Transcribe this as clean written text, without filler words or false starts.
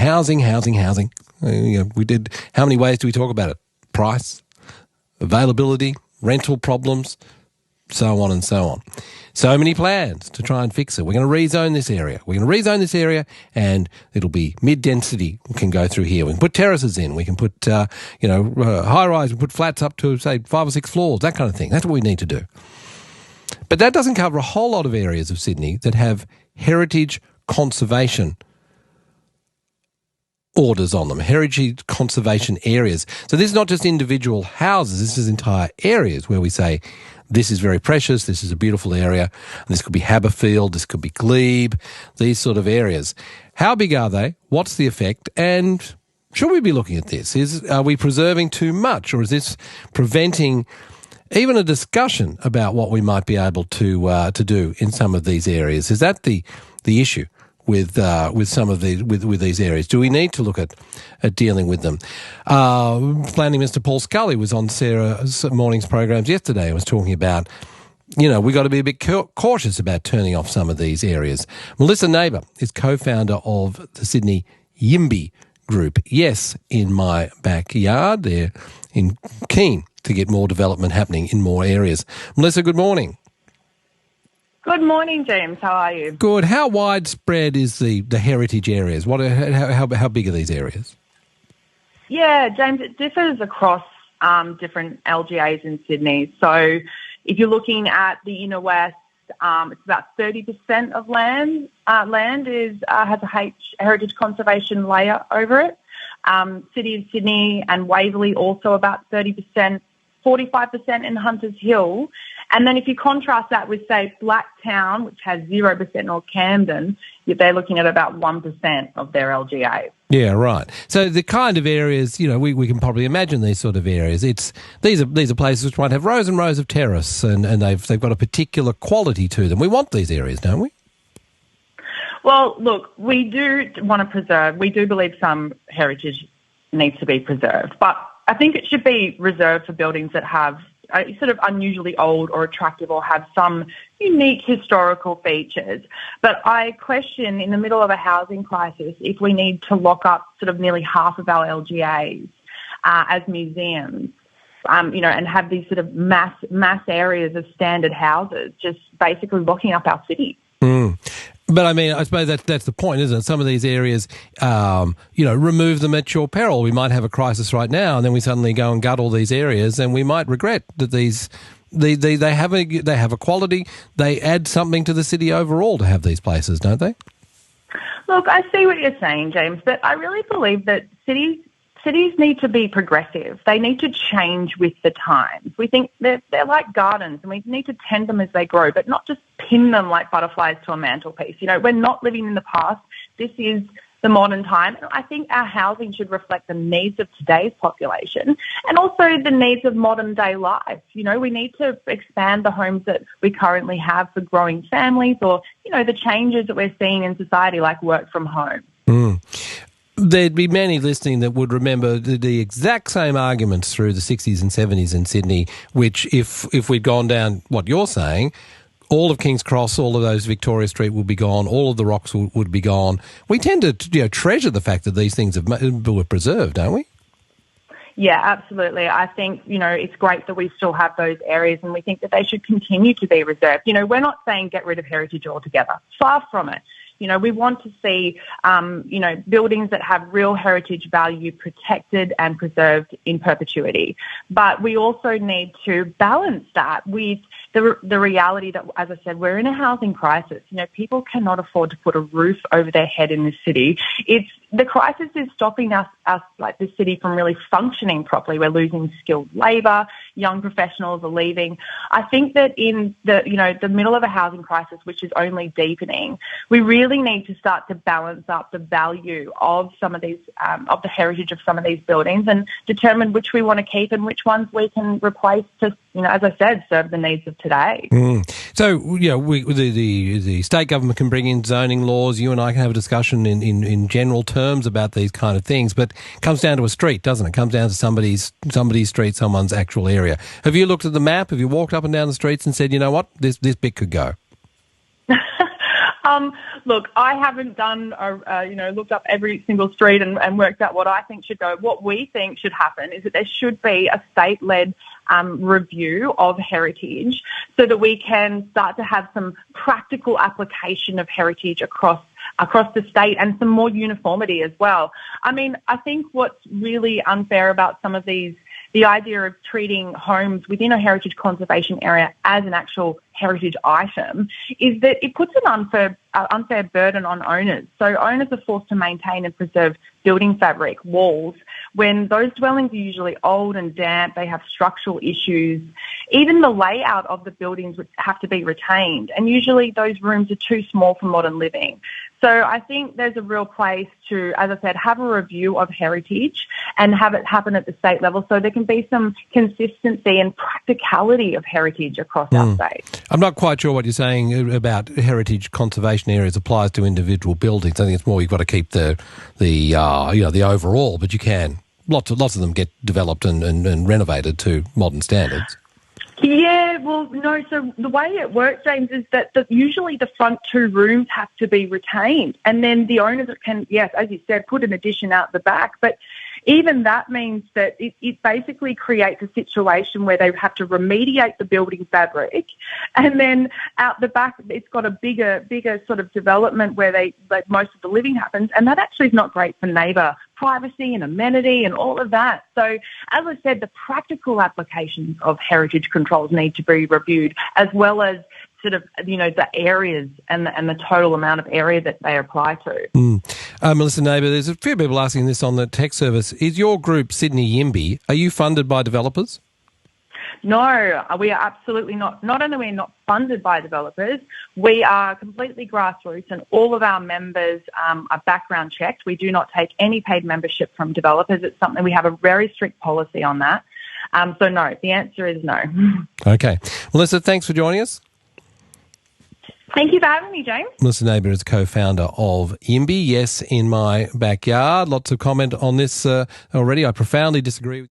Housing. We did, how many ways do we talk about it? Price, availability, rental problems, so on and so on. So many plans to try and fix it. We're going to rezone this area. And it'll be mid-density. We can go through here. We can put terraces in. We can put, high-rise. We put flats up to, say, 5 or 6 floors, that kind of thing. That's what we need to do. But that doesn't cover a whole lot of areas of Sydney that have heritage conservation orders on them, heritage conservation areas. So this is not just individual houses, this is entire areas where we say, this is very precious, this is a beautiful area, and this could be Haberfield, this could be Glebe, these sort of areas. How big are they? What's the effect? And should we be looking at this? Are we preserving too much, or is this preventing even a discussion about what we might be able to do in some of these areas? Is that the issue with some of these areas? Do we need to look at dealing with them? Planning Mr. Paul Scully was on Sarah Morning's programs yesterday and was talking about, we got to be a bit cautious about turning off some of these areas. Melissa Neighbour is co-founder of the Sydney YIMBY group. Yes, in my backyard. They're keen to get more development happening in more areas. Melissa, good morning. Good morning, James. How are you? Good. How widespread is the heritage areas? How big are these areas? Yeah, James, it differs across different LGAs in Sydney. So if you're looking at the inner west, it's about 30% of land has a heritage conservation layer over it. City of Sydney and Waverley also about 30%, 45% in Hunters Hill. And then if you contrast that with, say, Blacktown, which has 0%, or Camden, they're looking at about 1% of their LGA. Yeah, right. So the kind of areas, we can probably imagine these sort of areas. These are places which might have rows and rows of terrace, and they've got a particular quality to them. We want these areas, don't we? Well, look, we do want to preserve. We do believe some heritage needs to be preserved, but I think it should be reserved for buildings that have sort of unusually old or attractive or have some unique historical features. But I question, in the middle of a housing crisis, if we need to lock up sort of nearly half of our LGAs as museums, and have these sort of mass areas of standard houses, just basically locking up our city. Mm. But I mean, I suppose that's the point, isn't it? Some of these areas, remove them at your peril. We might have a crisis right now, and then we suddenly go and gut all these areas, and we might regret that they have a quality. They add something to the city overall to have these places, don't they? Look, I see what you're saying, James, but I really believe that cities need to be progressive. They need to change with the times. We think they're like gardens, and we need to tend them as they grow, but not just pin them like butterflies to a mantelpiece. We're not living in the past. This is the modern time. And I think our housing should reflect the needs of today's population and also the needs of modern day life. We need to expand the homes that we currently have for growing families, or, the changes that we're seeing in society, like work from home. Mm. There'd be many listening that would remember the exact same arguments through the 60s and 70s in Sydney, which if we'd gone down what you're saying, all of King's Cross, all of those Victoria Street would be gone, all of the rocks would be gone. We tend to treasure the fact that these things were preserved, don't we? Yeah, absolutely. I think, it's great that we still have those areas, and we think that they should continue to be reserved. We're not saying get rid of heritage altogether. Far from it. We want to see, buildings that have real heritage value protected and preserved in perpetuity. But we also need to balance that with the reality that, as I said, we're in a housing crisis. People cannot afford to put a roof over their head in this city. The crisis is stopping us like this city from really functioning properly. We're losing skilled labour. Young professionals are leaving. I think that in the middle of a housing crisis, which is only deepening, we really need to start to balance up the value of some of these, of the heritage of some of these buildings, and determine which we want to keep and which ones we can replace to, as I said, serve the needs of today. Mm. So, the state government can bring in zoning laws. You and I can have a discussion in general terms about these kind of things, but it comes down to a street, doesn't it? It comes down to somebody's street, someone's actual area. Have you looked at the map? Have you walked up and down the streets and said, you know what, this bit could go? Look, I haven't done, looked up every single street and worked out what I think should go. What we think should happen is that there should be a state-led review of heritage so that we can start to have some practical application of heritage across the state and some more uniformity as well. I mean, I think what's really unfair about some of these, the idea of treating homes within a heritage conservation area as an actual heritage item, is that it puts an unfair burden on owners. So owners are forced to maintain and preserve building fabric, walls, when those dwellings are usually old and damp, they have structural issues. Even the layout of the buildings would have to be retained, and usually those rooms are too small for modern living. So I think there's a real place to, as I said, have a review of heritage and have it happen at the state level so there can be some consistency and practicality of heritage across our state. I'm not quite sure what you're saying about heritage conservation areas applies to individual buildings. I think it's more you've got to keep the overall, but you can. Lots of them get developed and renovated to modern standards. Yeah, well, no, so the way it works, James, is that usually the front two rooms have to be retained, and then the owners can, yes, as you said, put an addition out the back. But even that means that it basically creates a situation where they have to remediate the building fabric, and then out the back it's got a bigger sort of development where most of the living happens, and that actually is not great for neighbour privacy and amenity and all of that. So, as I said, the practical applications of heritage controls need to be reviewed, as well as sort of, the areas and the total amount of area that they apply to. Melissa Neighbour, there's a few people asking this on the text service. Is your group Sydney YIMBY, are you funded by developers? No, we are absolutely not. Not only are we not funded by developers, we are completely grassroots, and all of our members are background checked. We do not take any paid membership from developers. It's something, we have a very strict policy on that. So no, the answer is no. Okay. Melissa, thanks for joining us. Thank you for having me, James. Melissa Neighbour is co-founder of YIMBY. Yes, in my backyard. Lots of comment on this already. I profoundly disagree with